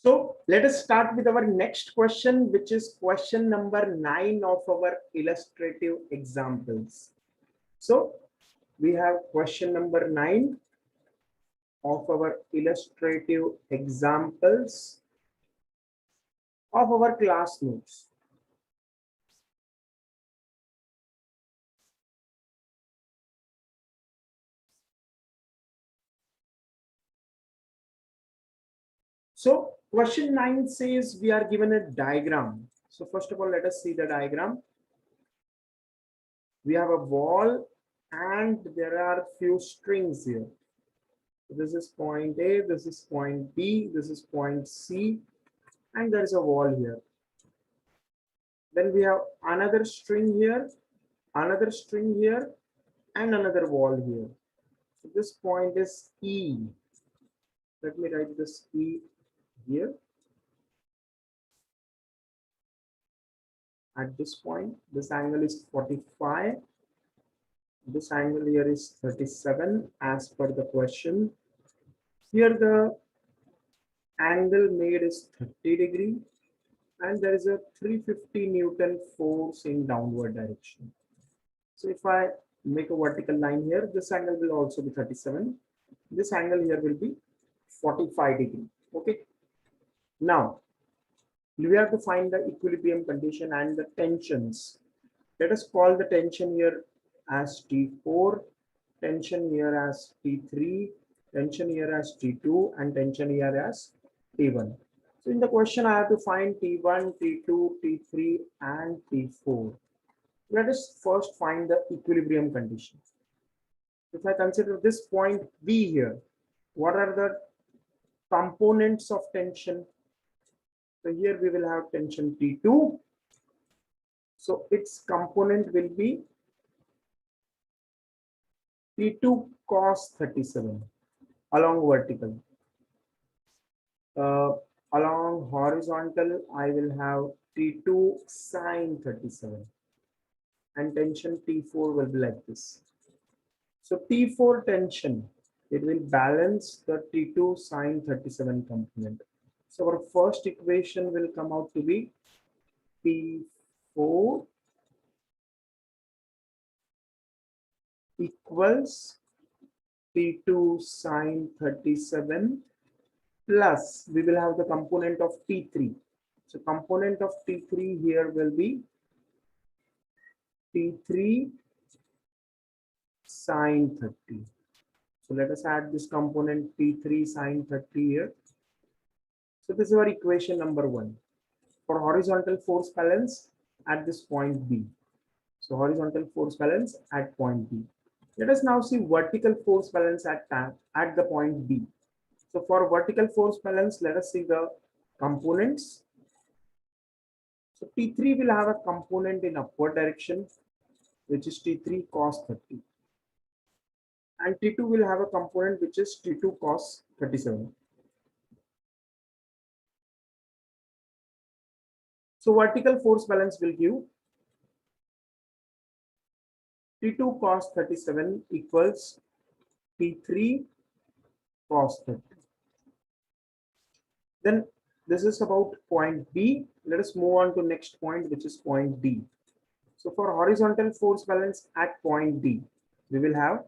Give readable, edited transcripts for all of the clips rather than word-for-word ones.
So let us start with our next question, which is question number 9 of our illustrative examples. So we have question number 9 of our illustrative examples of our class notes. So question 9 says we are given a diagram. So first of all, let us see the diagram. We have a wall and there are few strings here. This is point A, this is point B, this is point C, and there is a wall here. Then we have another string here, another string here, and another wall here. So this point is E. Let me write this E here. At this point, this angle is 45. This angle here is 37 as per the question. Here the angle made is 30 degree and there is a 350 Newton force in downward direction. So if I make a vertical line here, this angle will also be 37. This angle here will be 45 degree. Okay. Now we have to find the equilibrium condition and the tensions. Let us call the tension here as T4, tension here as T3, tension here as T2, and tension here as T1. So in the question, I have to find T1, T2, T3, and T4. Let us first find the equilibrium condition. If I consider this point B here, what are the components of tension? So here we will have tension T2. So its component will be T2 cos 37 along vertical. Along horizontal, I will have T2 sin 37 and tension T4 will be like this. So T4 tension, it will balance the T2 sin 37 component. So our first equation will come out to be T4 equals T2 sin 37 plus we will have the component of T3. So component of T3 here will be T3 sin 30. So let us add this component T3 sin 30 here. So this is our equation number 1 for horizontal force balance at this point B. So horizontal force balance at point B. Let us now see vertical force balance at the point B. So for vertical force balance, let us see the components. So T3 will have a component in upward direction, which is T3 cos 30. And T2 will have a component which is T2 cos 37. So vertical force balance will give T2 cos 37 equals T3 cos 30. Then this is about point B. Let us move on to next point, which is point D. So for horizontal force balance at point D, we will have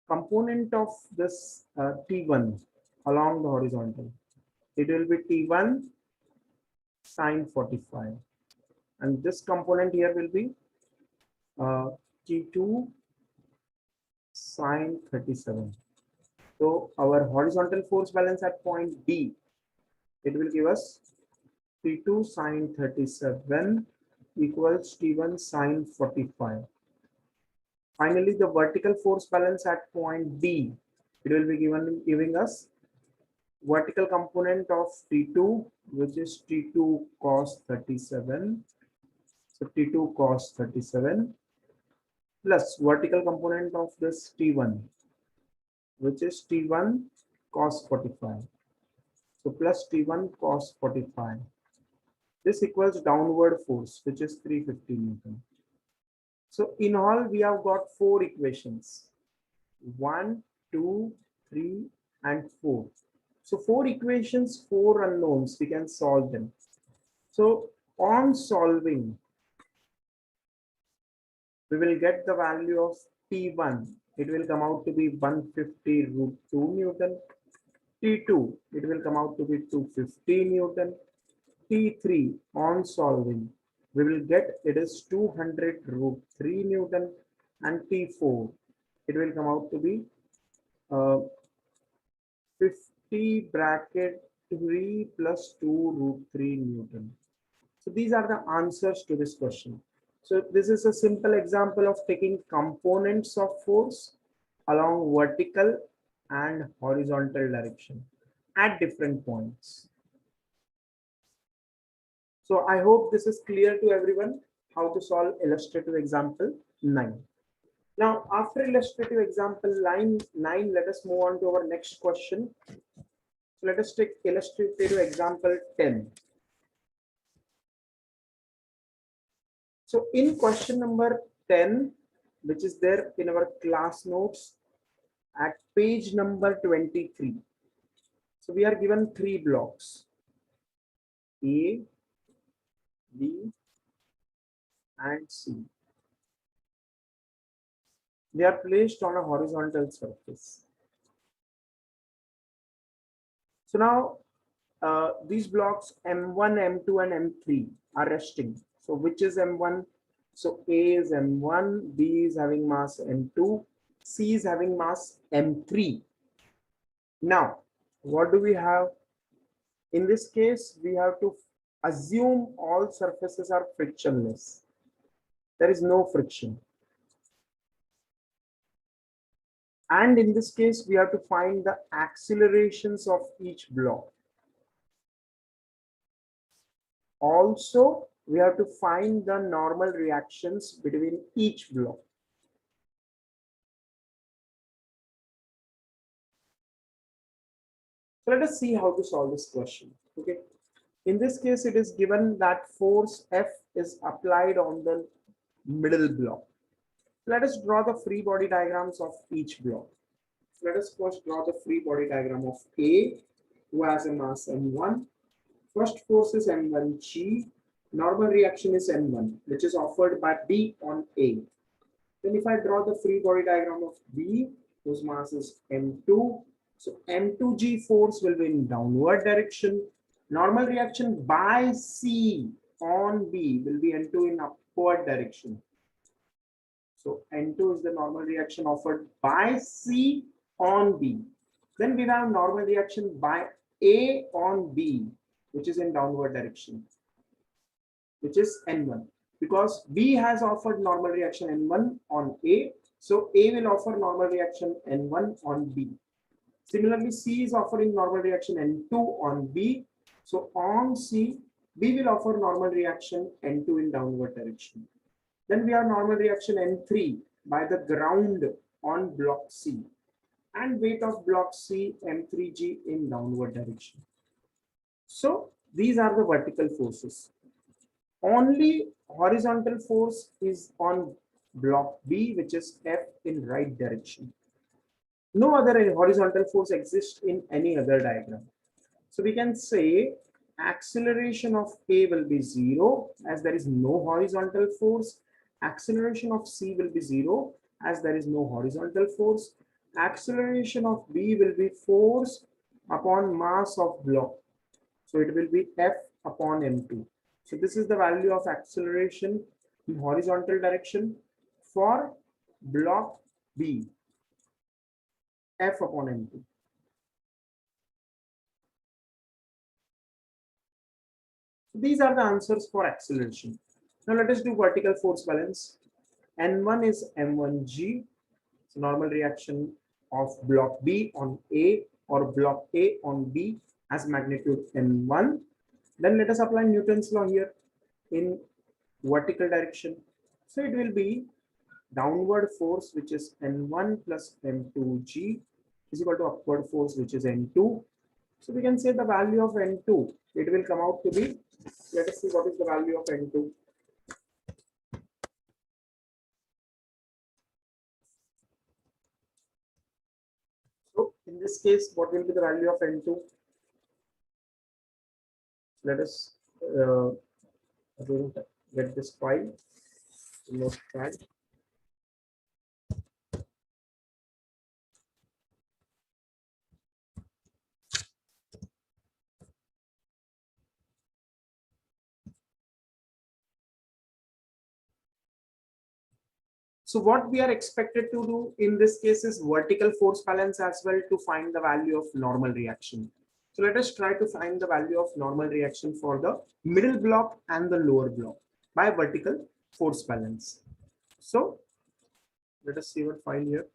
component of this T1 along the horizontal. It will be T1 sin 45. And this component here will be T2 sin 37. So our horizontal force balance at point B, it will give us T2 sin 37 equals T1 sin 45. Finally, the vertical force balance at point D, it will be giving us vertical component of T2, which is T2 cos 37. So T2 cos 37 plus vertical component of this T1, which is T1 cos 45. So plus T1 cos 45. This equals downward force, which is 350 Newton. So in all, we have got 4 equations. 1, 2, 3, and 4. So 4 equations, 4 unknowns, we can solve them. So on solving, we will get the value of T1. It will come out to be 150 root 2 Newton. T2, it will come out to be 250 Newton. T3 on solving, we will get it is 200 root 3 Newton, and T4, it will come out to be 50 bracket 3 plus 2 root 3 Newton. So these are the answers to this question. So this is a simple example of taking components of force along vertical and horizontal direction at different points. So I hope this is clear to everyone how to solve illustrative example 9. Now, after illustrative example line 9, let us move on to our next question. So let us take illustrative example 10. So in question number 10, which is there in our class notes at page number 23. So we are given 3 blocks, A, B, and C. They are placed on a horizontal surface. So now these blocks M1, M2, and M3 are resting. So which is M1? So A is M1, B is having mass M2, C is having mass M3. Now, what do we have? In this case, we have to assume all surfaces are frictionless. There is no friction. And in this case, we have to find the accelerations of each block. Also, we have to find the normal reactions between each block. So let us see how to solve this question. Okay. In this case, it is given that force F is applied on the middle block. Let us draw the free body diagrams of each block. Let us first draw the free body diagram of A, who has a mass M1. First force is M1G. Normal reaction is M1, which is offered by B on A. Then if I draw the free body diagram of B, whose mass is M2. So M2G force will be in downward direction. Normal reaction by C on B will be N2 in upward direction. So N2 is the normal reaction offered by C on B. Then we have normal reaction by A on B, which is in downward direction, which is N1. Because B has offered normal reaction N1 on A, so A will offer normal reaction N1 on B. Similarly, C is offering normal reaction N2 on B. So on C, B will offer normal reaction N2 in downward direction. Then we have normal reaction N3 by the ground on block C, and weight of block C M3G in downward direction. So these are the vertical forces. Only horizontal force is on block B, which is F in right direction. No other horizontal force exists in any other diagram. So we can say acceleration of A will be 0 as there is no horizontal force. Acceleration of C will be 0 as there is no horizontal force. Acceleration of B will be force upon mass of block. So it will be F upon M2. So this is the value of acceleration in horizontal direction for block B, F upon M2. So these are the answers for acceleration. Now let us do vertical force balance. N1 is M1G. So normal reaction of block B on A or block A on B as magnitude N1. Then let us apply Newton's law here in vertical direction. So it will be downward force, which is N1 plus M2G is equal to upward force, which is N2. So we can say the value of N2, it will come out to be, let us see what is the value of N2. So in this case, what will be the value of N2? Let us again get this file, notepad. So what we are expected to do in this case is vertical force balance as well to find the value of normal reaction. So let us try to find the value of normal reaction for the middle block and the lower block by vertical force balance. So let us see what file here.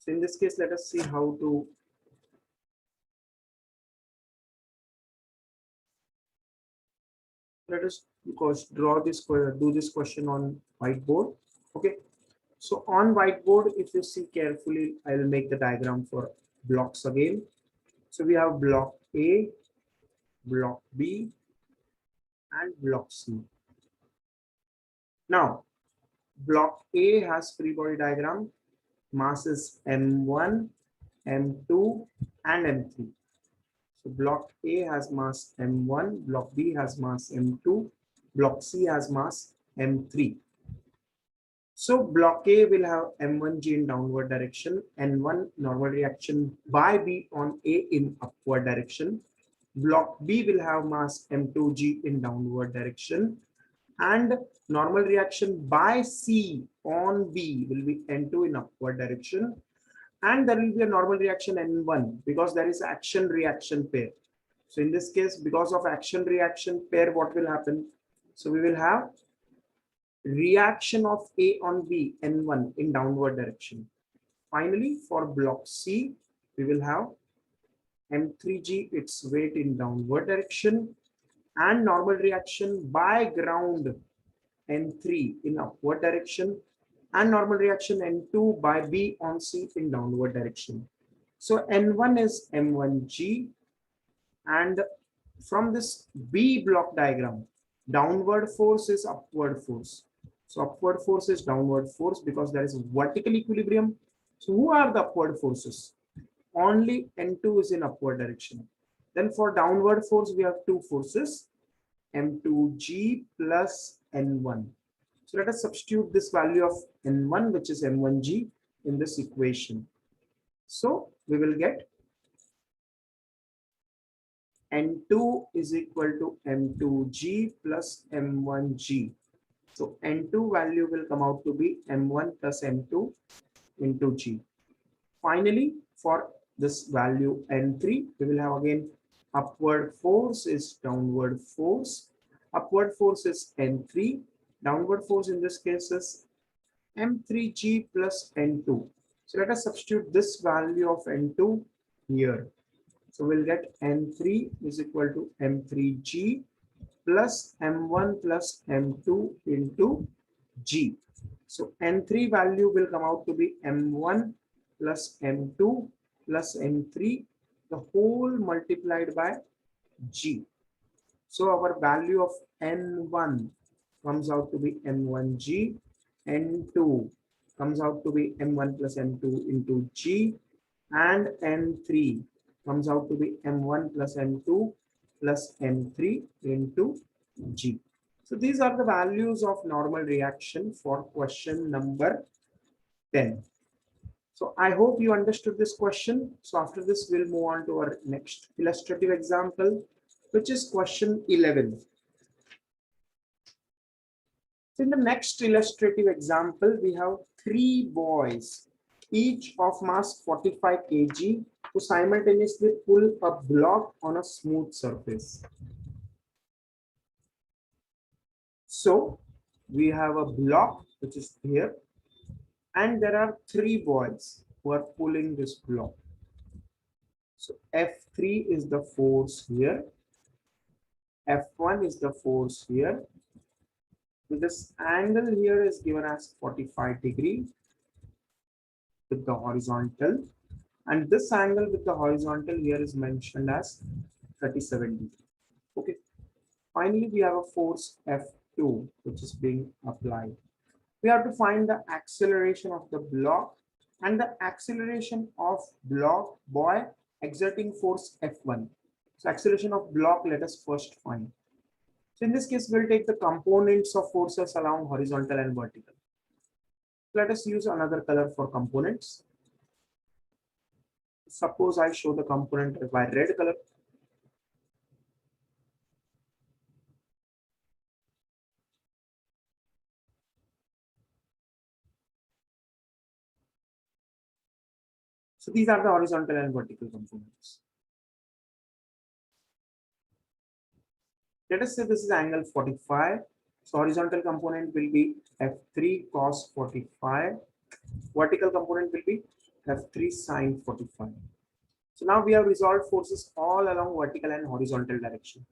So in this case, let us see how to let us draw this, do this question on whiteboard. Okay. So on whiteboard, if you see carefully, I will make the diagram for blocks again. So we have block A, block B, and block C. Now, block A has free body diagram. Mass is M1, M2, and M3. So block A has mass M1, block B has mass M2, block C has mass M3. So block A will have M1G in downward direction, N1 normal reaction by B on A in upward direction. Block B will have mass M2G in downward direction, and normal reaction by C on B will be N2 in upward direction, and there will be a normal reaction N1 because there is action reaction pair. So in this case, because of action reaction pair, what will happen? So we will have reaction of A on B N1 in downward direction. Finally, for block C, we will have M3G its weight in downward direction, and normal reaction by ground N3 in upward direction, and normal reaction N2 by B on C in downward direction. So N1 is M1G, and from this B block diagram, downward force is upward force. So upward force is downward force because there is vertical equilibrium. So who are the upward forces? Only N2 is in upward direction. Then for downward force, we have two forces, M2G plus N1. So let us substitute this value of N1, which is M1G, in this equation. So we will get N2 is equal to M2G plus M1G. So N2 value will come out to be M1 plus M2 into G. Finally, for this value N3, we will have again upward force is downward force. Upward force is N3. Downward force in this case is M3G plus N2. So let us substitute this value of N2 here. So we'll get N3 is equal to M3G plus M1 plus M2 into G. So N3 value will come out to be M1 plus M2 plus M3, the whole multiplied by G. So our value of N1 comes out to be M1G, N2 comes out to be M1 plus M2 into G, and N3 comes out to be M1 plus M2 plus M3 into G. So these are the values of normal reaction for question number 10. So I hope you understood this question. So after this, we'll move on to our next illustrative example, which is question 11. So in the next illustrative example, we have three boys, each of mass 45 kg, to simultaneously pull a block on a smooth surface. So we have a block which is here, and there are three boys who are pulling this block. So F3 is the force here, F1 is the force here. So this angle here is given as 45 degree with the horizontal, and this angle with the horizontal here is mentioned as 37 degrees. Okay. Finally, we have a force F2, which is being applied. We have to find the acceleration of the block and the acceleration of block by exerting force F1. So acceleration of block, let us first find. So in this case, we'll take the components of forces along horizontal and vertical. Let us use another color for components. Suppose I show the component by red color. So these are the horizontal and vertical components. Let us say this is angle 45. So horizontal component will be F3 cos 45. Vertical component will be F3 sin 45. So now we have resolved forces all along vertical and horizontal direction.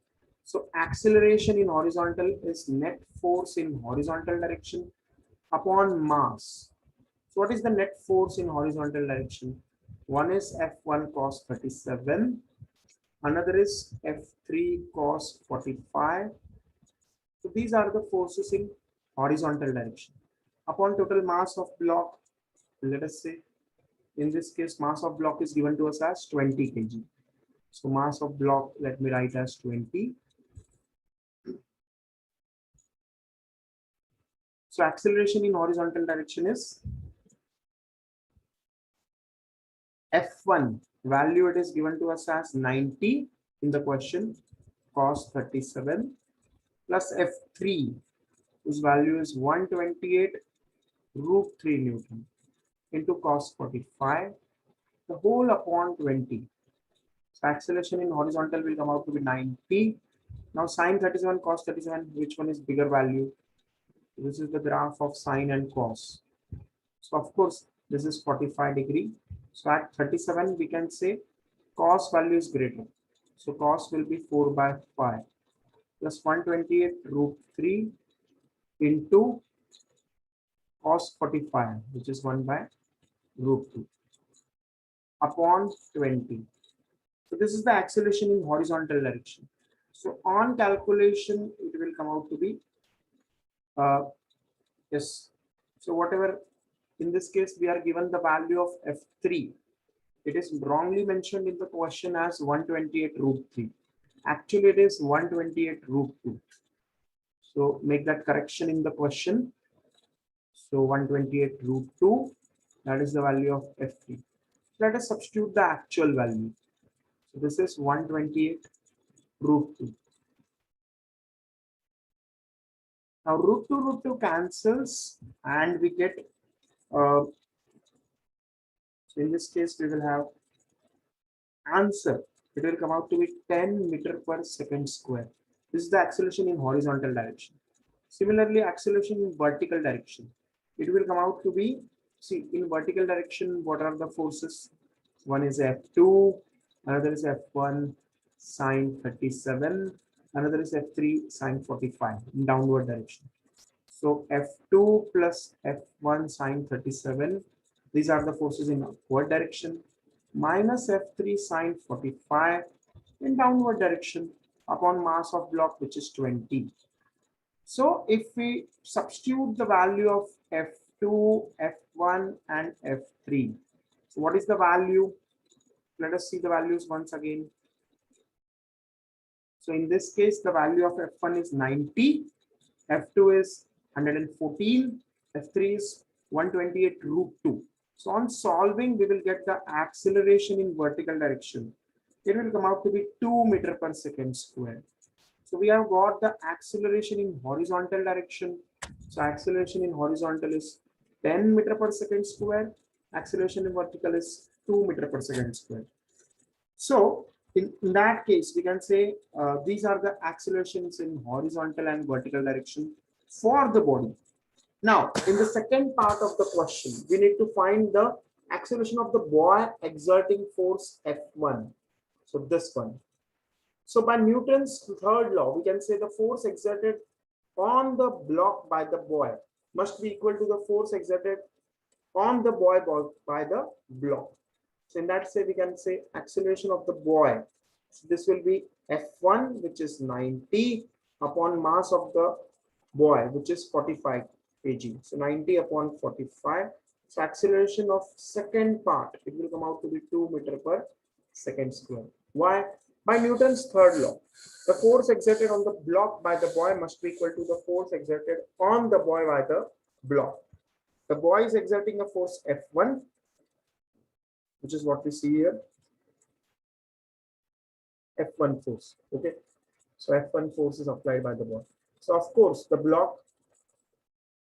So acceleration in horizontal is net force in horizontal direction upon mass. So what is the net force in horizontal direction? One is F1 cos 37. Another is F3 cos 45. So these are the forces in horizontal direction. Upon total mass of block, let us say, in this case, mass of block is given to us as 20 kg. So mass of block, let me write as 20. So acceleration in horizontal direction is F1 value, it is given to us as 90 in the question, cos 37, plus F3 whose value is 128 root 3 Newton into cos 45, the whole upon 20. So acceleration in horizontal will come out to be 90. Now sin 37 cos 37, which one is bigger value? This is the graph of sine and cos. So of course this is 45 degree. So at 37 we can say cos value is greater. So cos will be 4 by 5 plus 128 root 3 into cos 45, which is 1 by root 2 upon 20. So this is the acceleration in horizontal direction. So on calculation, it will come out to be yes. So whatever, in this case, we are given the value of F3. It is wrongly mentioned in the question as 128 root 3. Actually, it is 128 root 2. So make that correction in the question. So 128 root 2, that is the value of F3. Let us substitute the actual value. So this is 128 root 2. Now root 2 cancels and we get, so in this case we will have answer. It will come out to be 10 meter per second square. This is the acceleration in horizontal direction. Similarly, acceleration in vertical direction. It will come out to be, see, in vertical direction, what are the forces? One is F2, another is F1 sine 37, another is F3 sine 45 in downward direction. So F2 plus F1 sine 37, these are the forces in upward direction, minus F3 sine 45 in downward direction upon mass of block, which is 20. So if we substitute the value of F2, F1 and F3, so what is the value? Let us see the values once again. So in this case, the value of F1 is 90, F2 is 114, F3 is 128 root 2. So on solving, we will get the acceleration in vertical direction. It will come out to be 2 meter per second square. So we have got the acceleration in horizontal direction. So acceleration in horizontal is 10 meter per second square. Acceleration in vertical is 2 meter per second square. So in that case, we can say these are the accelerations in horizontal and vertical direction for the body. Now, in the second part of the question, we need to find the acceleration of the boy exerting force F1. So this one. So by Newton's third law, we can say the force exerted on the block by the boy must be equal to the force exerted on the boy by the block. So in that say, we can say acceleration of the boy So this will be F1, which is 90 upon mass of the boy, which is 45 kg. So 90 upon 45. So acceleration of second part, it will come out to be 2 meter per second square. Why? By Newton's third law, the force exerted on the block by the boy must be equal to the force exerted on the boy by the block. The boy is exerting a force F1, which is what we see here, F1 force. Okay, so F1 force is applied by the boy. So of course, the block,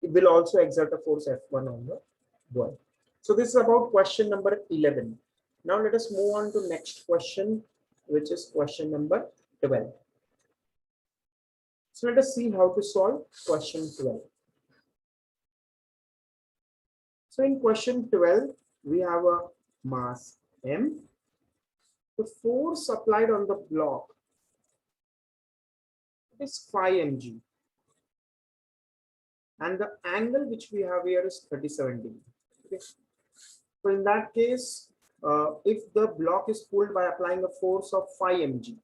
it will also exert a force F1 on the boy. So this is about question number 11. Now let us move on to next question, which is question number 12. So let us see how to solve question 12. So in question 12, we have a mass M. The force applied on the block is 5 mg. And the angle which we have here is 37 degrees. Okay. So in that case, if the block is pulled by applying a force of 5 mg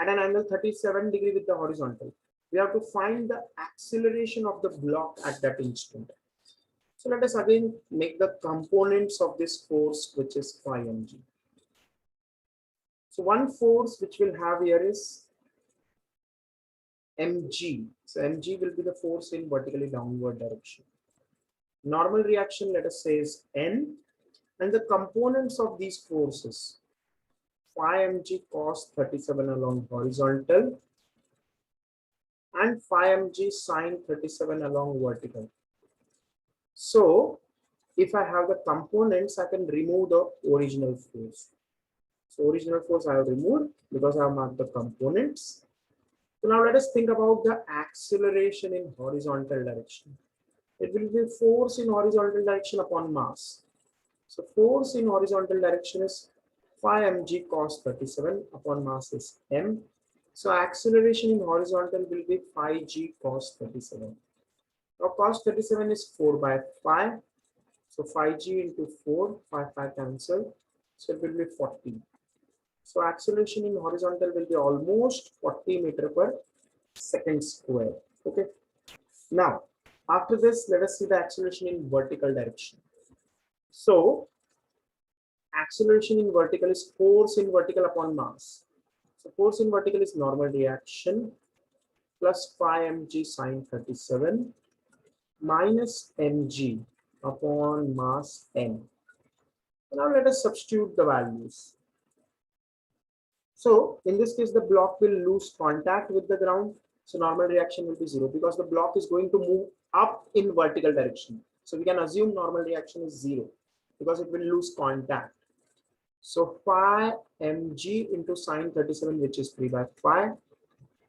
at an angle 37 degree with the horizontal, we have to find the acceleration of the block at that instant. So let us again make the components of this force, which is 5 mg. So one force which we'll have here is mg. So mg will be the force in vertically downward direction. Normal reaction, let us say, is n, and the components of these forces, 5 mg cos 37 along horizontal and 5 mg sin 37 along vertical. So if I have the components, I can remove the original force. So original force I have removed because I have marked the components. So now let us think about the acceleration in horizontal direction. It will be force in horizontal direction upon mass. So force in horizontal direction is 5 mg cos 37 upon mass is m. So acceleration in horizontal will be 5g cos 37. Now cos 37 is 4 by 5. So 5g into 4, 5 cancel. So it will be 40. So acceleration in horizontal will be almost 40 meter per second square. Okay. Now, after this, let us see the acceleration in vertical direction. So acceleration in vertical is force in vertical upon mass. So force in vertical is normal reaction plus 5 mg sin 37 minus mg upon mass n. Now let us substitute the values. So in this case, the block will lose contact with the ground. So normal reaction will be 0 because the block is going to move up in vertical direction. So we can assume normal reaction is 0 because it will lose contact. So 5 mg into sin 37, which is 3 by 5,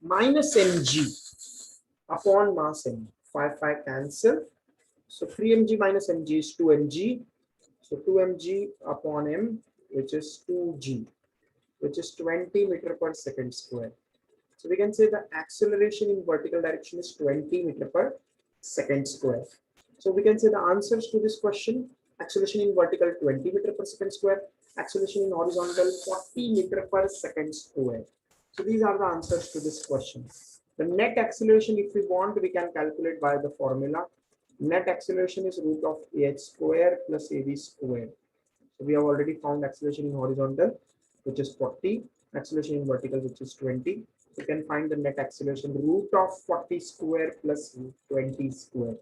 minus mg upon mass m. 5 cancel. So 3 mg minus mg is 2 mg. So 2 mg upon m, which is 2g, which is 20 meter per second square. So we can say the acceleration in vertical direction is 20 meter per second square. So we can say the answers to this question: acceleration in vertical 20 meter per second square, acceleration in horizontal 40 meter per second square. So these are the answers to this question. The net acceleration, if we want, we can calculate by the formula. Net acceleration is root of ah square plus ab square. So we have already found acceleration in horizontal, which is 40, acceleration in vertical, which is 20. You can find the net acceleration root of 40 square plus 20 square.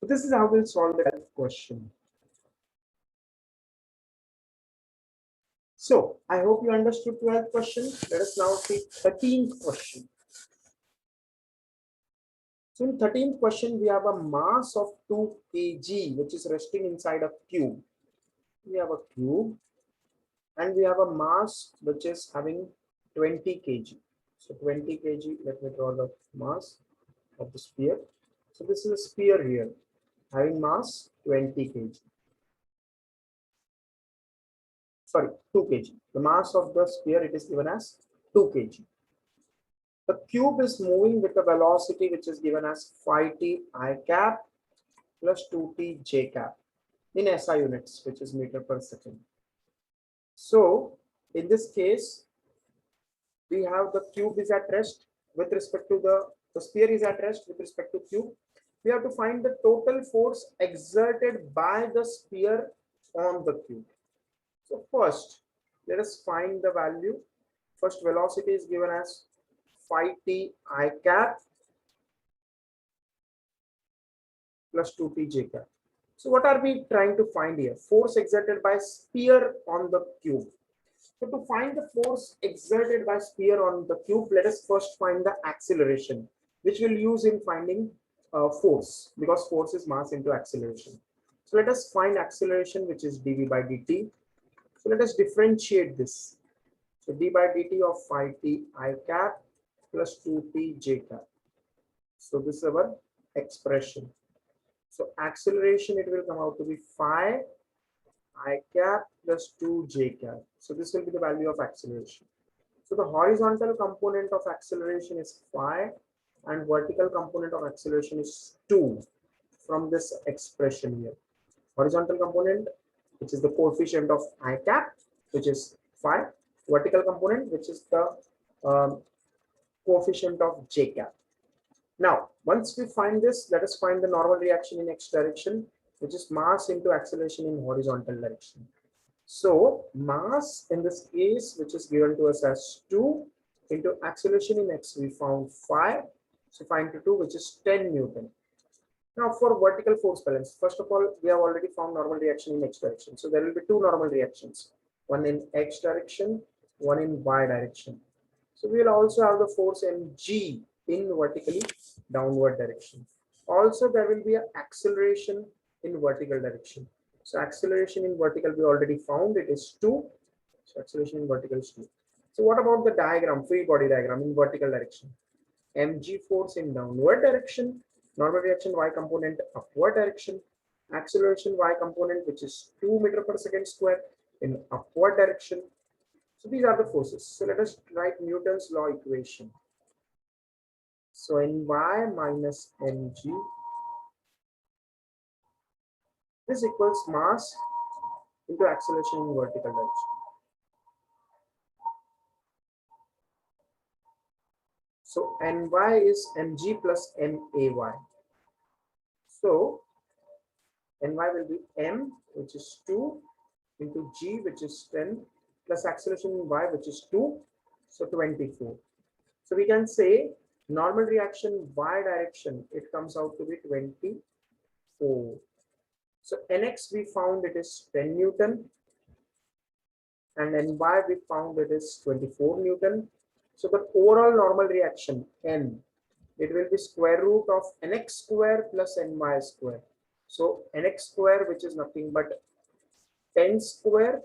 So this is how we'll solve the question. So I hope you understood 12th question. Let us now see 13th question. So in 13th question, we have a mass of 2 kg, which is resting inside a cube. We have a cube and we have a mass which is having 20 kg. So 20 kg, let me draw the mass of the sphere. So this is a sphere here having mass 20 kg. Sorry, 2 kg. The mass of the sphere, it is given as 2 kg. The cube is moving with a velocity which is given as 5t I cap plus 2t j cap in SI units, which is meter per second. So In this case, we have the cube is at rest with respect to the sphere is at rest with respect to cube. We have to find the total force exerted by the sphere on the cube. So first, let us find the value. First, velocity is given as 5t I cap plus 2t j cap. So what are we trying to find here? Force exerted by sphere on the cube. So to find the force exerted by sphere on the cube, let us first find the acceleration, which we'll use in finding force, because force is mass into acceleration. So let us find acceleration, which is dv by dt. So let us differentiate this. So d by dt of 5t I cap plus 2t j cap. So this is our expression. So acceleration, it will come out to be 5 I cap plus 2 j cap. So this will be the value of acceleration. So the horizontal component of acceleration is 5 and vertical component of acceleration is 2 from this expression here. Horizontal component, which is the coefficient of I cap, which is 5. Vertical component, which is the coefficient of j cap. Now, once we find this, let us find the normal reaction in x direction, which is mass into acceleration in horizontal direction. So mass in this case, which is given to us as 2 into acceleration in x, we found 5. So 5 into 2, which is 10 Newton. Now for vertical force balance, first of all, we have already found normal reaction in x direction. So there will be two normal reactions, one in x direction, one in y direction. So we will also have the force mg in vertically downward direction. Also, there will be an acceleration in vertical direction. So acceleration in vertical we already found, it is 2. So acceleration in vertical is 2. So what about the diagram, free body diagram in vertical direction? Mg force in downward direction, normal reaction y component upward direction, acceleration y component, which is 2 meter per second square in upward direction. So these are the forces. So let us write Newton's law equation. So Ny minus mg, this equals mass into acceleration in vertical direction. So Ny is mg plus may. So Ny will be m, which is 2, into g, which is 10, plus acceleration in y, which is 2, so 24. So we can say normal reaction y direction, it comes out to be 24. So Nx we found it is 10 Newton, and Ny we found it is 24 Newton. So the overall normal reaction N, it will be square root of Nx square plus Ny square. So Nx square, which is nothing but 10 square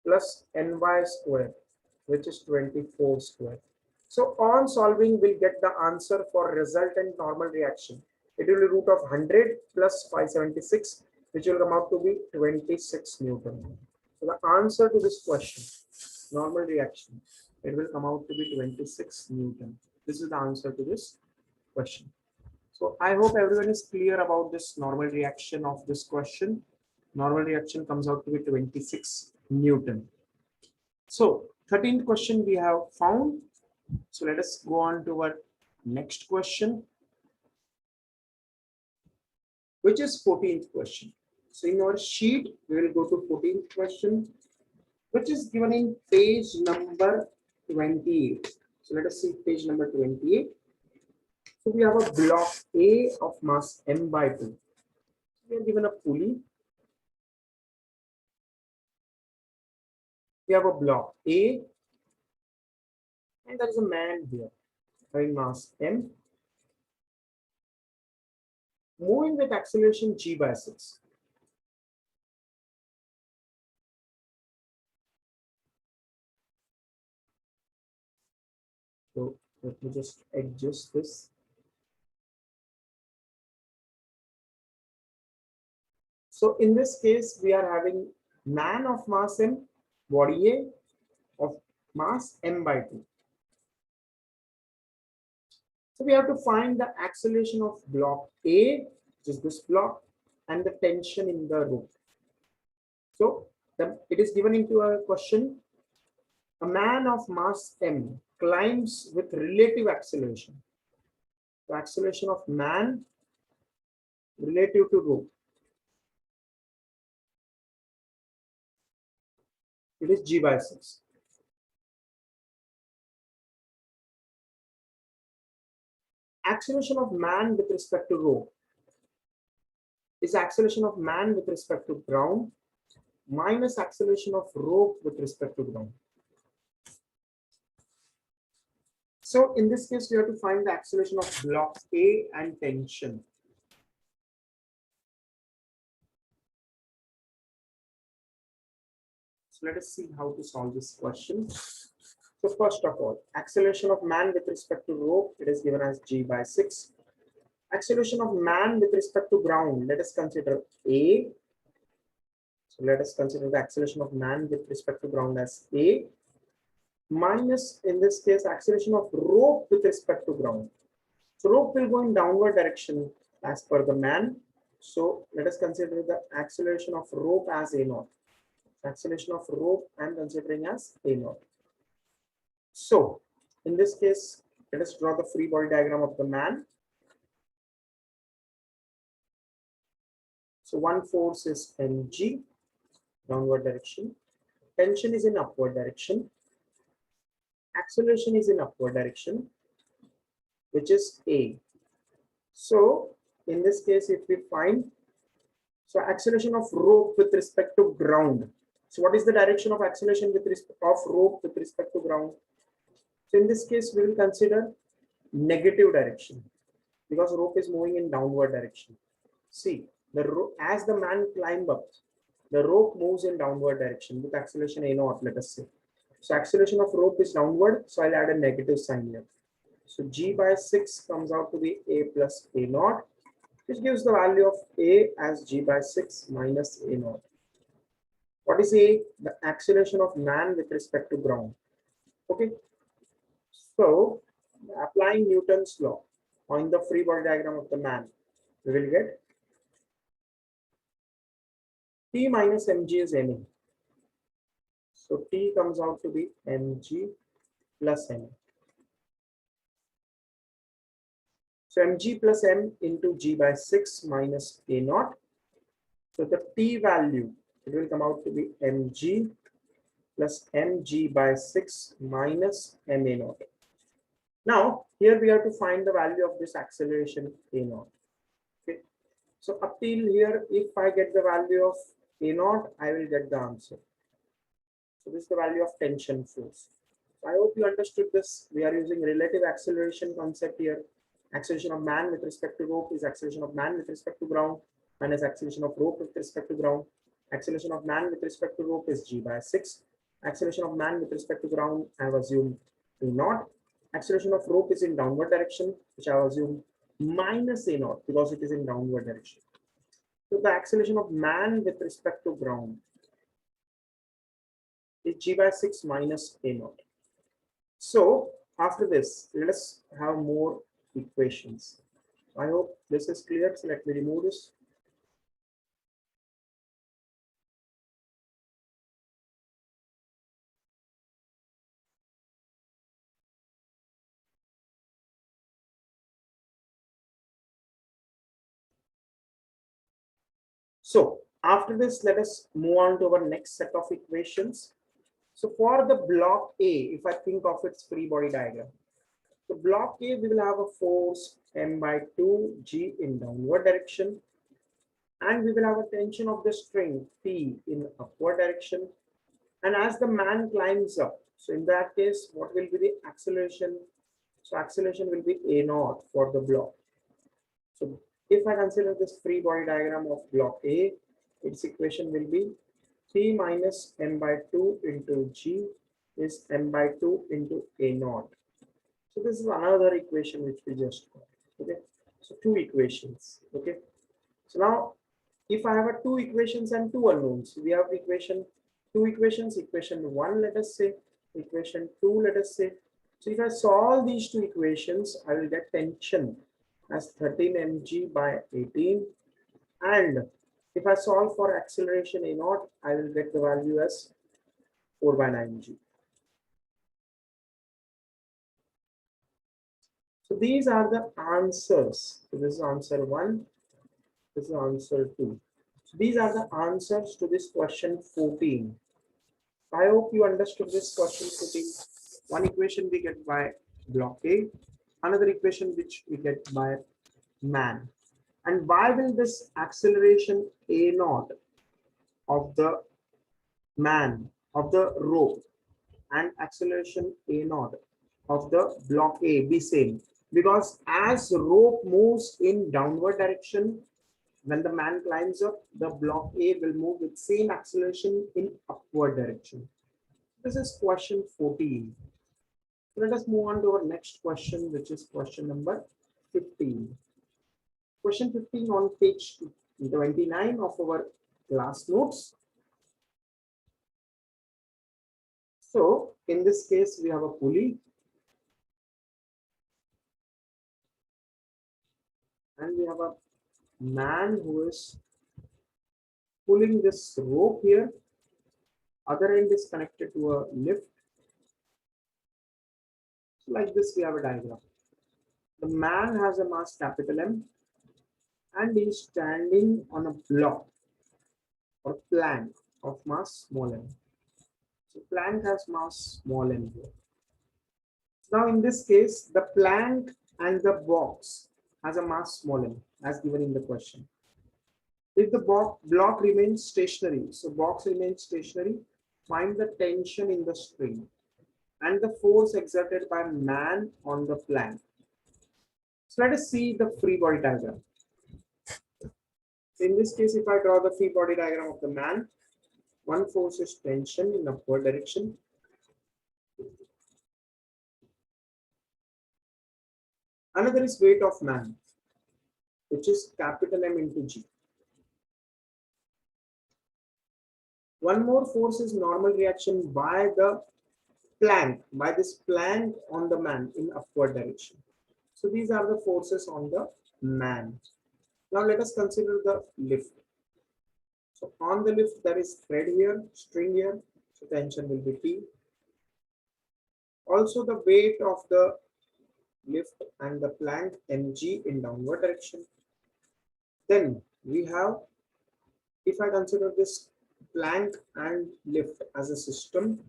plus Ny square, which is 24 square. So on solving, we'll get the answer for resultant normal reaction. It will be root of 100 plus 576, which will come out to be 26 Newton. So the answer to this question, normal reaction, it will come out to be 26 Newton. This is the answer to this question. So I hope everyone is clear about this normal reaction of this question. Normal reaction comes out to be 26 Newton. So 13th question we have found. So let us go on to our next question, which is 14th question. So in our sheet, we will go to 14th question, which is given in page number 28. So let us see page number 28. So we have a block A of mass m by 2. We are given a pulley. We have a block A, and there is a man here having mass m, moving with acceleration g by 6. So let me just adjust this. So in this case, we are having man of mass m, body A of mass m by 2. So we have to find the acceleration of block A, which is this block, and the tension in the rope. So it is given into a question A man of mass m climbs with relative acceleration. The acceleration of man relative to rho. It is g by 6. Acceleration of man with respect to rho is acceleration of man with respect to ground minus acceleration of rho with respect to ground. So in this case, we have to find the acceleration of block A and tension. So let us see how to solve this question. So first of all, acceleration of man with respect to rho, it is given as g by 6. Acceleration of man with respect to ground, let us consider A. So let us consider the acceleration of man with respect to ground as A, minus, in this case, acceleration of rope with respect to ground. So rope will go in downward direction as per the man. So let us consider the acceleration of rope as A naught. Acceleration of rope I am considering as A naught. So in this case, let us draw the free body diagram of the man. So one force is mg, downward direction. Tension is in upward direction. Acceleration is in upward direction, which is A. So in this case, if we find, so acceleration of rope with respect to ground. So what is the direction of acceleration with respect of rope with respect to ground? So in this case, we will consider negative direction because rope is moving in downward direction. See, the rope, as the man climb up, the rope moves in downward direction with acceleration a naught, let us say. So acceleration of rope is downward, so I'll add a negative sign here. So g by 6 comes out to be a plus a naught, which gives the value of a as g by 6 minus a naught. What is a? The acceleration of man with respect to ground. Okay. So applying Newton's law on the free body diagram of the man, we will get T minus mg is ma. So T comes out to be mg plus m. So mg plus m into g by 6 minus a naught. So the T value, it will come out to be mg plus mg by 6 minus ma naught. Now, here we have to find the value of this acceleration a naught. Okay. So up till here, if I get the value of a naught, I will get the answer. So this is the value of tension force. I hope you understood this. We are using relative acceleration concept here. Acceleration of man with respect to rope is acceleration of man with respect to ground, minus acceleration of rope with respect to ground. Acceleration of man with respect to rope is g by 6. Acceleration of man with respect to ground, I have assumed a naught. Acceleration of rope is in downward direction, which I have assumed minus a naught because it is in downward direction. So the acceleration of man with respect to ground is g by 6 minus a naught. So after this, let us have more equations. I hope this is clear. So let me remove this. So after this, let us move on to our next set of equations. So for the block A, if I think of its free body diagram, so block A, we will have a force m by 2 g in downward direction, and we will have a tension of the string T in upward direction. And as the man climbs up, so in that case, what will be the acceleration? So acceleration will be a naught for the block. So if I consider this free body diagram of block A, its equation will be T minus m by 2 into g is m by 2 into a naught. So this is another equation which we just got. Okay, so two equations. Okay, so now if I have a two equations and two unknowns, we have two equations, equation 1, let us say, equation 2, let us say. So if I solve these two equations, I will get tension as 13 mg by 18, and if I solve for acceleration a naught, I will get the value as 4 by 9 g. So these are the answers. So this is answer 1, this is answer 2. So these are the answers to this question 14. I hope you understood this question 14. One equation we get by block A, another equation which we get by man. And why will this acceleration A naught of the man of the rope and acceleration A naught of the block A be same? Because as rope moves in downward direction, when the man climbs up, the block A will move with same acceleration in upward direction. This is question 14. So let us move on to our next question, which is question number 15. Question 15 on page 29 of our class notes. So in this case, we have a pulley and we have a man who is pulling this rope here. Other end is connected to a lift. So like this, we have a diagram. The man has a mass capital M and is standing on a block or plank of mass small m. So plank has mass small m here. Now in this case, the plank and the box has a mass small m as given in the question. If the block remains stationary, so box remains stationary, find the tension in the string and the force exerted by man on the plank. So let us see the free body diagram. In this case, if I draw the free body diagram of the man, one force is tension in upward direction. Another is weight of man, which is capital M into G. One more force is normal reaction by the plank, by this plank on the man in upward direction. So these are the forces on the man. Now let us consider the lift. So on the lift, there is thread here, string here, so tension will be T. Also the weight of the lift and the plank mg in downward direction. Then we have, if I consider this plank and lift as a system,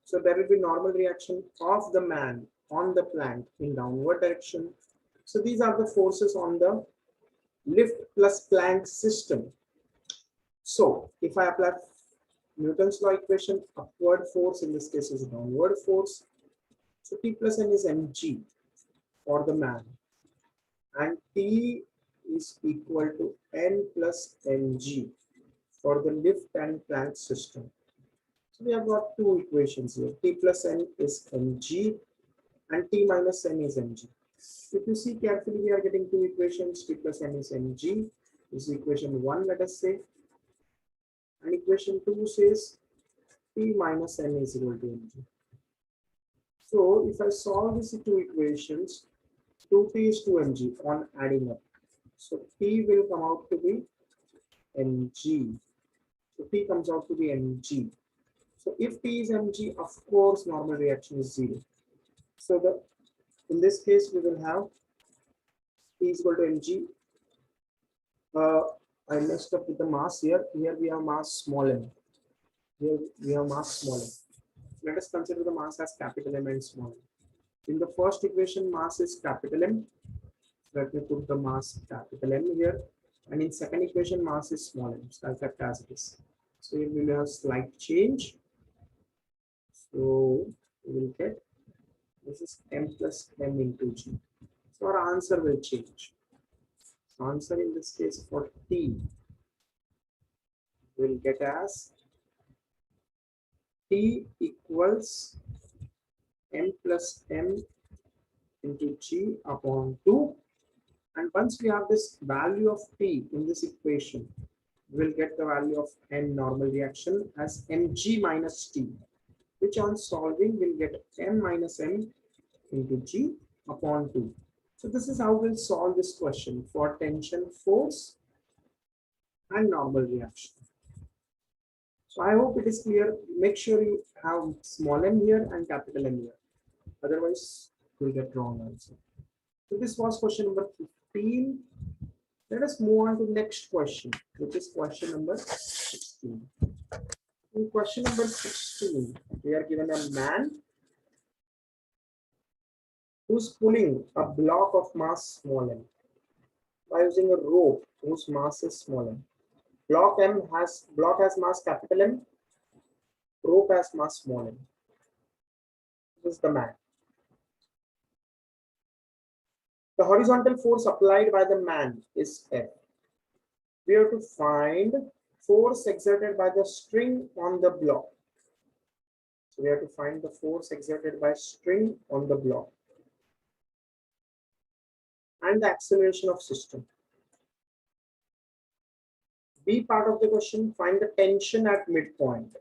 so there will be normal reaction of the man on the plank in downward direction. So these are the forces on the lift plus plank system. So if I apply Newton's law equation, upward force in this case is downward force. So T plus N is mg for the man, and T is equal to N plus mg for the lift and plank system. So we have got two equations here. T plus N is mg and T minus N is mg. If you see carefully, we are getting two equations. T plus N is mg. This is equation 1, let us say. And equation 2 says T minus N is equal to mg. So if I solve these two equations, 2T is 2mg on adding up. So T will come out to be mg. So T comes out to be mg. So if T is mg, of course, normal reaction is 0. So in this case, we will have T is equal to mg. I messed up with the mass here. Here we have mass small m. Here we have mass small m. Let us consider the mass as capital M and small m. In the first equation, mass is capital M. Let me put the mass capital M here. And in second equation, mass is small m. So I'll kept as it is. So we will have slight change. So we will get, this is m plus m into g. So our answer will change. Answer in this case for T will get as T equals m plus m into g upon 2. And once we have this value of T in this equation, we'll get the value of N normal reaction as mg minus T, which on solving will get m minus m into g upon 2. So this is how we'll solve this question for tension, force, and normal reaction. So I hope it is clear. Make sure you have small m here and capital M here. Otherwise, you'll get wrong answer. So this was question number 15. Let us move on to next question, which is question number 16. In question number 16, we are given a man who's pulling a block of mass small m by using a rope whose mass is small m. Block has mass capital M, rope has mass small m. This is the man. The horizontal force applied by the man is F. We have to find force exerted by the string on the block. So we have to find the force exerted by string on the block and the acceleration of system. B part of the question, find the tension at midpoint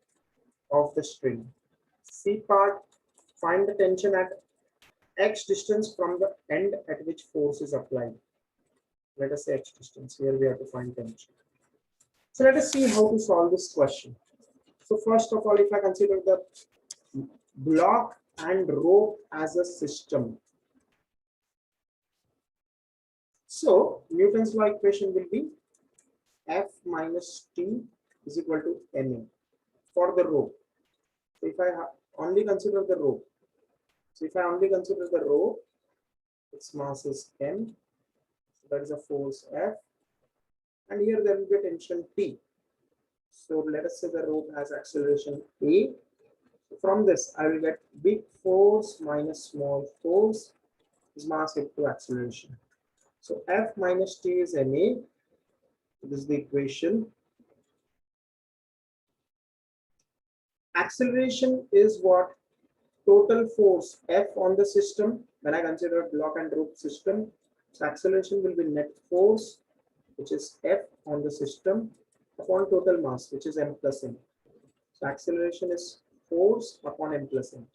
of the string. C part, find the tension at x distance from the end at which force is applied. Let us say x distance. Here we have to find tension. So let us see how to solve this question. So first of all, if I consider the block and rope as a system, so Newton's law equation will be F minus T is equal to ma for the rope. So if I only consider the rope, its mass is m, so that is a force F, and here there will be a tension T. So let us say the rope has acceleration a. So from this, I will get big force minus small force is mass into acceleration. So F minus T is ma. This is the equation. Acceleration is what? Total force F on the system when I consider block and rope system. So acceleration will be net force, which is F on the system, upon total mass, which is m plus n. So acceleration is force upon m plus n.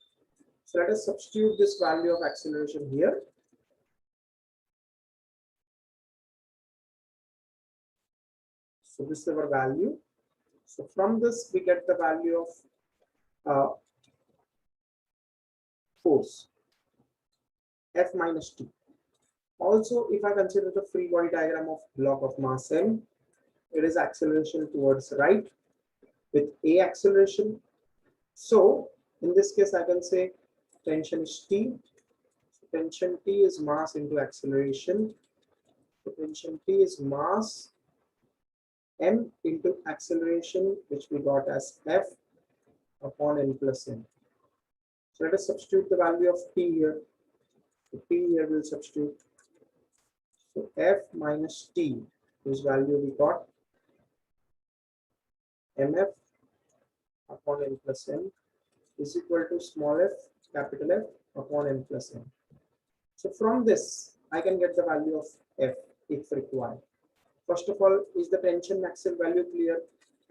So let us substitute this value of acceleration here. So this is our value. So from this we get the value of force F minus T. Also, if I consider the free body diagram of block of mass m, it is acceleration towards right with a acceleration. So in this case, I can say tension is T. So tension T is mass into acceleration. So tension T is mass m into acceleration, which we got as F upon n plus n. So let us substitute the value of T here. So T here will substitute. So F minus T, whose value we got mf upon n plus n is equal to small f capital F upon n plus n. So from this, I can get the value of F if required. First of all, is the tension axle value clear?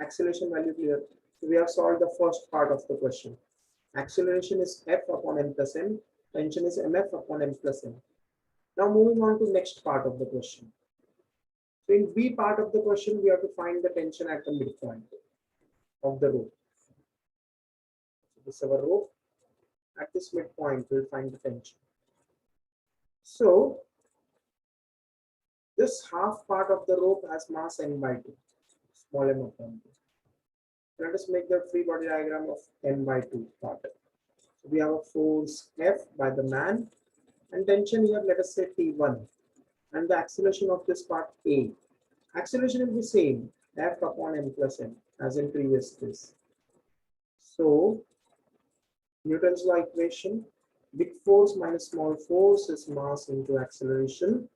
Acceleration value clear? So we have solved the first part of the question. Acceleration is F upon n plus n. Tension is mf upon n plus n. Now moving on to next part of the question. So in B part of the question, we have to find the tension at the midpoint of the rope. So this is our rope. At this midpoint, we'll find the tension. So this half part of the rope has mass n by 2, small m upon 2. Let us make the free body diagram of n by 2 part. So we have a force F by the man, and tension here, let us say T1, and the acceleration of this part A. Acceleration will be same, F upon m plus n, as in previous case. So Newton's law equation, big force minus small force is mass into acceleration.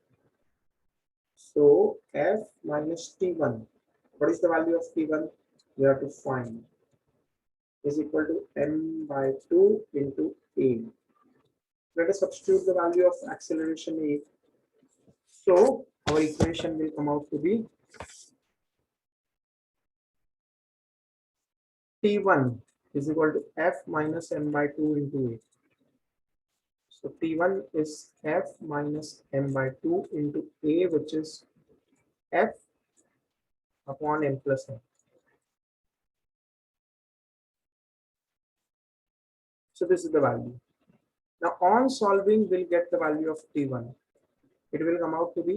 So F minus T1, what is the value of T1? We have to find, is equal to m by 2 into A. Let us substitute the value of acceleration A. So our equation will come out to be T1 is equal to F minus m by 2 into A. So T1 is F minus m by 2 into A, which is F upon m plus n. So this is the value. Now on solving, we'll get the value of T1. it will come out to be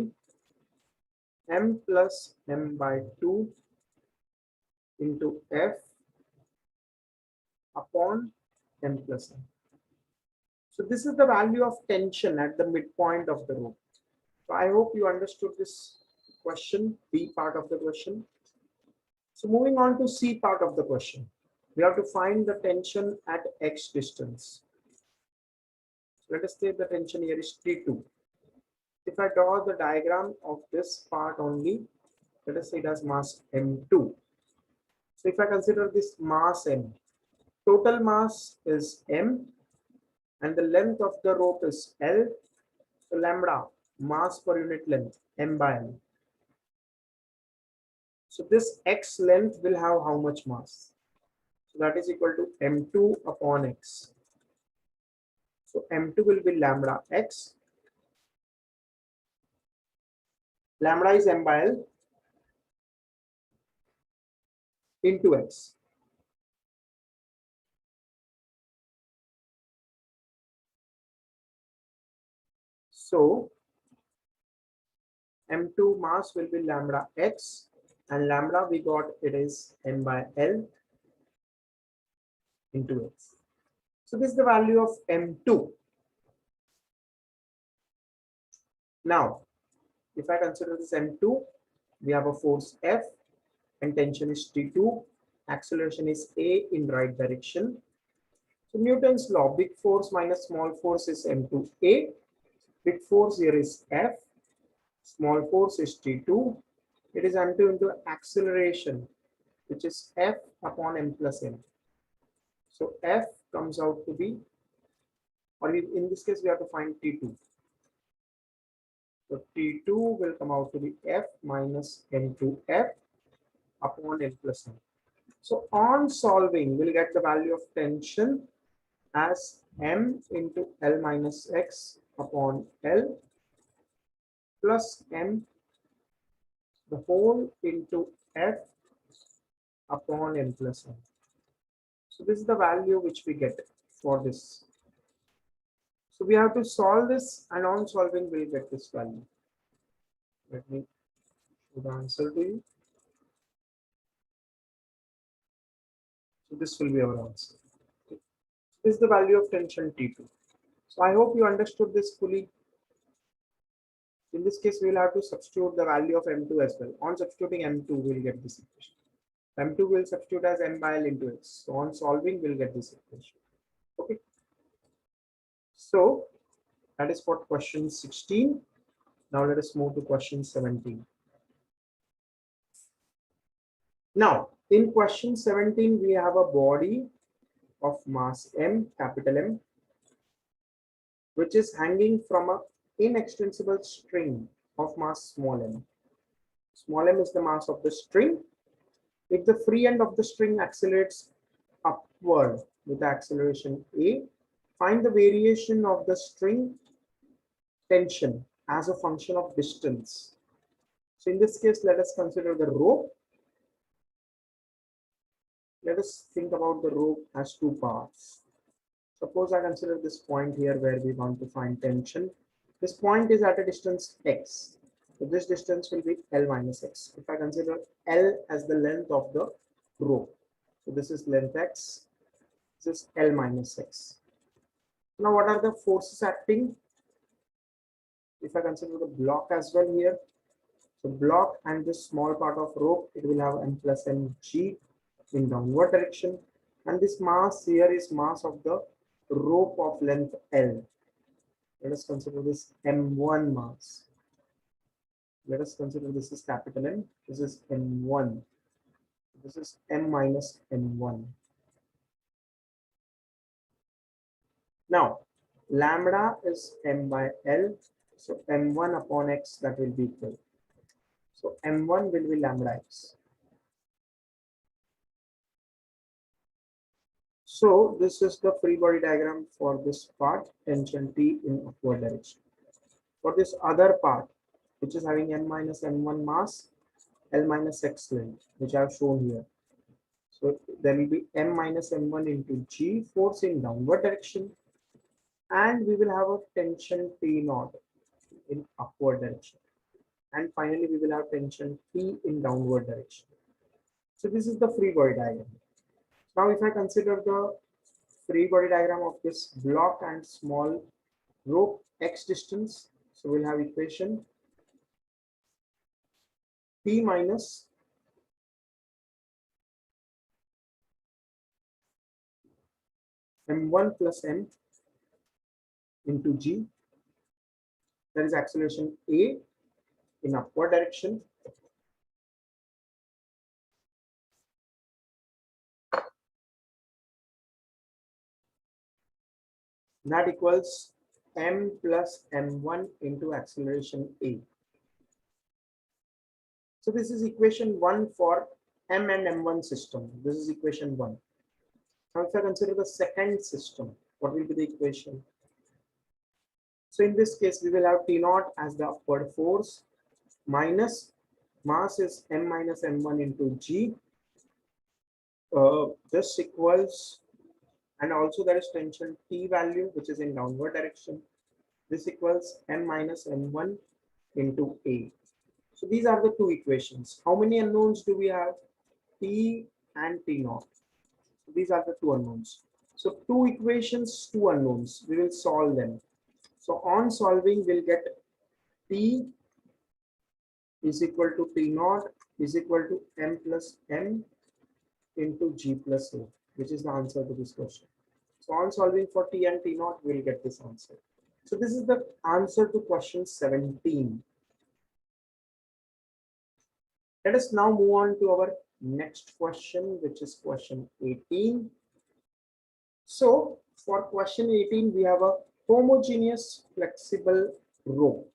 m plus m by 2 into F upon m plus m. So this is the value of tension at the midpoint of the rope. So I hope you understood this question, B part of the question. So moving on to C part of the question. We have to find the tension at x distance. So let us say the tension here is T2. If I draw the diagram of this part only, let us say it has mass m2. So if I consider this mass m, total mass is m and the length of the rope is L. So lambda, mass per unit length, m by L. So this x length will have how much mass? So that is equal to m2 upon x. So m2 will be lambda x. Lambda is m by L into x. So m2 mass will be lambda x, and lambda we got it is m by L into x. So this is the value of m2. Now, if I consider this m2, we have a force F and tension is T2. Acceleration is A in right direction. So Newton's law, big force minus small force is m2a. Big force here is F. Small force is T2. It is m2 into acceleration, which is F upon m plus m. So F comes out to be, or in this case, we have to find T2. So T2 will come out to be F minus m2F upon m plus m. So on solving, we'll get the value of tension as m into L minus x upon L plus m the whole into F upon m plus m. So this is the value which we get for this. So we have to solve this, and on solving we'll get this value. Let me show the answer to you. So this will be our answer. This is the value of tension T2. So I hope you understood this fully. In this case, we will have to substitute the value of m2 as well. On substituting m2, we'll get this equation. M2 will substitute as m by L into x. So on solving, we'll get this equation. Okay. So that is for question 16. Now let us move to question 17. Now, in question 17, we have a body of mass m, capital M, which is hanging from a inextensible string of mass small m. Small m is the mass of the string. If the free end of the string accelerates upward with the acceleration a, find the variation of the string tension as a function of distance. So in this case, let us consider the rope. Let us think about the rope as two parts. Suppose I consider this point here where we want to find tension. This point is at a distance x. So this distance will be L minus x. If I consider L as the length of the rope. So this is length x. This is L minus x. Now what are the forces acting? If I consider the block as well here. So block and this small part of rope, it will have m plus mg in downward direction. And this mass here is mass of the rope of length L. Let us consider this m1 mass. Let us consider this is capital M. This is m1. This is m minus m1. Now, lambda is m by L. So m1 upon x, that will be equal. So m1 will be lambda x. So this is the free body diagram for this part, tension T in upward direction. For this other part, which is having m minus m1 mass, L minus x length, which I have shown here. So there will be m minus m1 into g, force in downward direction, and we will have a tension T naught. in upward direction. And finally, we will have tension T in downward direction. So this is the free body diagram. Now, if I consider the free body diagram of this block and small rope x distance, so we'll have equation P minus m1 plus m into g. That is acceleration A in upward direction. That equals m plus m1 into acceleration A. So this is equation 1 for m and m1 system. This is equation 1. Now if I consider the second system, what will be the equation? So in this case, we will have T naught as the upward force minus mass is m minus m1 into g. This equals, and also there is tension T value, which is in downward direction. This equals m minus m1 into A. So these are the two equations. How many unknowns do we have? T and T naught. So these are the two unknowns. So two equations, two unknowns. We will solve them. So on solving, we'll get T is equal to T naught is equal to m plus m into g plus a, which is the answer to this question. So on solving for T and T naught, we'll get this answer. So this is the answer to question 17. Let us now move on to our next question, which is question 18. So for question 18, we have a homogeneous flexible rope.